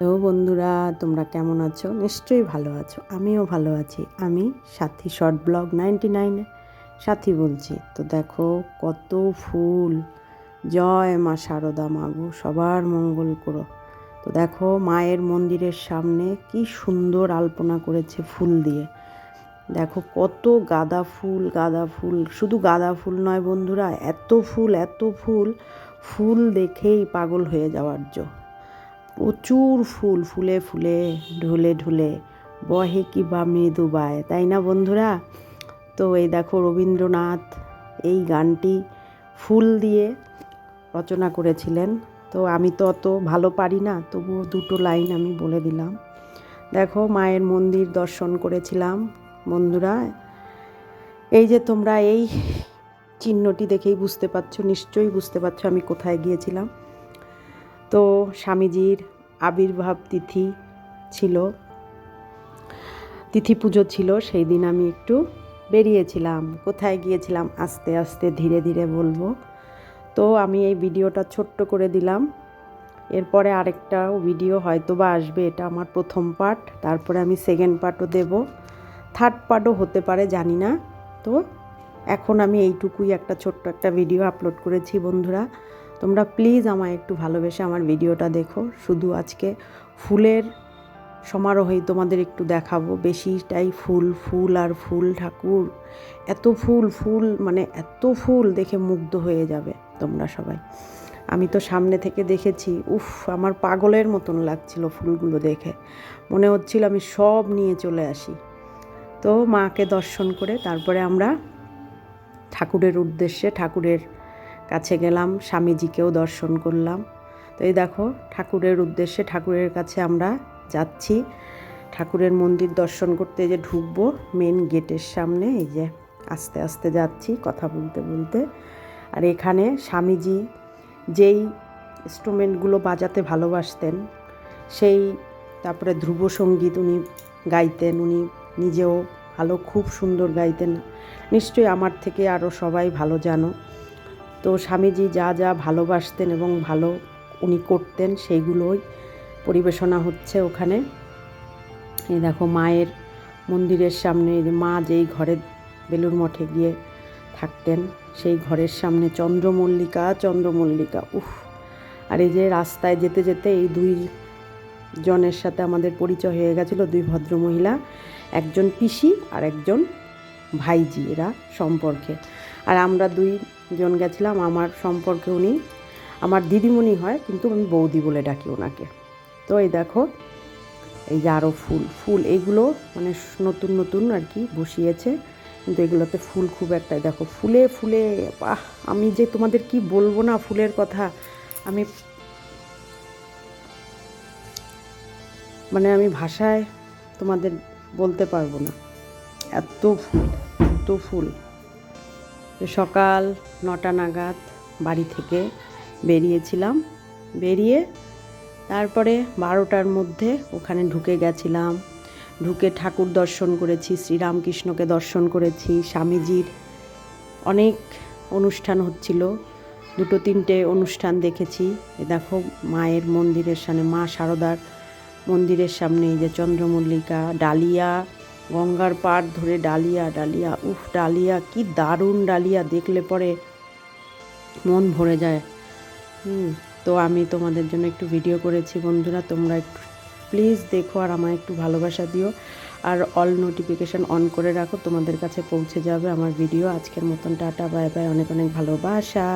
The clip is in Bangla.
হ্যালো বন্ধুরা, তোমরা কেমন আছো? নিশ্চয়ই ভালো আছো, আমিও ভালো আছি। আমি সাথী শর্ট ব্লগ 99 সাথী বলছি। তো দেখো কত ফুল। জয় মা শারদা, মাগো সবার মঙ্গল করো। তো দেখো মায়ের মন্দিরের সামনে কি সুন্দর আলপনা করেছে ফুল দিয়ে। দেখো কত গাঁদা ফুল, গাঁদা ফুল, শুধু গাঁদা ফুল নয় বন্ধুরা, এত ফুল এত ফুল, ফুল দেখেই পাগল হয়ে যাওয়ার জো। প্রচুর ফুল, ফুলে ফুলে ঢলে ঢলে বহে কি বা মৃদু বায়, তাই না বন্ধুরা? তো এই দেখো রবীন্দ্রনাথ এই গানটি ফুল দিয়ে রচনা করেছিলেন। তো আমি তো অত ভালো পারি না, তবুও দুটো লাইন আমি বলে দিলাম। দেখো মায়ের মন্দির দর্শন করেছিলাম বন্ধুরা। এই যে তোমরা এই চিহ্নটি দেখেই বুঝতে পারছো, নিশ্চয়ই বুঝতে পারছো আমি কোথায় গিয়েছিলাম। তো স্বামীজির আবির্ভাব তিথি ছিল, তিথি পুজো ছিল, সেই দিন আমি একটু বেরিয়েছিলাম। কোথায় গিয়েছিলাম আস্তে আস্তে ধীরে ধীরে বলবো। তো আমি এই ভিডিওটা ছোট্ট করে দিলাম, এরপরে আরেকটাও ভিডিও হয়তো বা আসবে। এটা আমার প্রথম পার্ট, তারপরে আমি সেকেন্ড পার্টও দেব, থার্ড পার্টও হতে পারে, জানি না। তো এখন আমি এইটুকুই একটা ছোট্ট একটা ভিডিও আপলোড করেছি বন্ধুরা। তোমরা প্লিজ আমায় একটু ভালোবেসে আমার ভিডিওটা দেখো। শুধু আজকে ফুলের সমারোহেই তোমাদের একটু দেখাবো, বেশিটাই ফুল ফুল আর ফুল। ঠাকুর এত ফুল, ফুল মানে এত ফুল দেখে মুগ্ধ হয়ে যাবে তোমরা সবাই। আমি তো সামনে থেকে দেখেছি, উফ, আমার পাগলের মতন লাগছিল ফুলগুলো দেখে, মনে হচ্ছিল আমি সব নিয়ে চলে আসি। তো মাকে দর্শন করে তারপরে আমরা ঠাকুরের উদ্দেশ্যে ঠাকুরের কাছে গেলাম, স্বামীজিকেও দর্শন করলাম। তো এই দেখো ঠাকুরের উদ্দেশ্যে ঠাকুরের কাছে আমরা যাচ্ছি। ঠাকুরের মন্দির দর্শন করতে যে ঢুকবো মেন গেটের সামনে, এই যে আস্তে আস্তে যাচ্ছি কথা বলতে বলতে। আর এখানে স্বামীজি যেই ইনস্ট্রুমেন্টগুলো বাজাতে ভালোবাসতেন, সেই তারপরে ধ্রুবসঙ্গীত উনি গাইতেন, উনি নিজেও ভালো, খুব সুন্দর গাইতেন, নিশ্চয়ই আমার থেকে আরও সবাই ভালো জানো। তো স্বামীজি যা যা ভালোবাসতেন এবং ভালো উনি করতেন সেইগুলোই পরিবেশনা হচ্ছে ওখানে। এই দেখো মায়ের মন্দিরের সামনে, যে মা যেই ঘরে বেলুড় মঠে গিয়ে থাকতেন সেই ঘরের সামনে চন্দ্রমল্লিকা, চন্দ্রমল্লিকা, উফ। আর এই যে রাস্তায় যেতে যেতে এই দুই জনের সাথে আমাদের পরিচয় হয়ে গেছিলো, দুই ভদ্রমহিলা, একজন পিসি আর একজন ভাইজি, এরা সম্পর্কে। আর আমরা দুইজন গেছিলাম, আমার সম্পর্কে উনি আমার দিদিমণি হয়, কিন্তু আমি বৌদি বলে ডাকি ওনাকে। তো এই দেখো এই যে আরও ফুল ফুল, এইগুলো মানে নতুন নতুন আর কি বসিয়েছে, কিন্তু এগুলোতে ফুল খুব একটা, দেখো ফুলে ফুলে, বাহ, আমি যে তোমাদের কি বলবো না ফুলের কথা, আমি মানে আমি ভাষায় তোমাদের বলতে পারবো না, এত ফুল এত ফুল। সকাল 9টা নাগাদ বাড়ি থেকে বেরিয়েছিলাম, বেরিয়ে তারপরে 12টার মধ্যে ওখানে ঢুকে গেছিলাম। ঢুকে ঠাকুর দর্শন করেছি, শ্রীরামকৃষ্ণকে দর্শন করেছি, স্বামীজির অনেক অনুষ্ঠান হচ্ছিল, 2-3টে অনুষ্ঠান দেখেছি। এ দেখো মায়ের মন্দিরের সামনে, মা শারদার মন্দিরের সামনে এই যে চন্দ্রমল্লিকা, ডালিয়া, গঙ্গার পাড় ধরে ডালিয়া, ডালিয়া, উফ, ডালিয়া কি দারুণ ডালিয়া, দেখলে পরে মন ভরে যায়। তো আমি তোমাদের জন্য একটু ভিডিও করেছি বন্ধুরা, তোমরা একটু প্লিজ দেখো আর আমায় একটু ভালোবাসা দিও, আর অল নোটিফিকেশান অন করে রাখো, তোমাদের কাছে পৌঁছে যাবে আমার ভিডিও। আজকের মতন টাটা, বাই বাই, অনেক অনেক ভালোবাসা।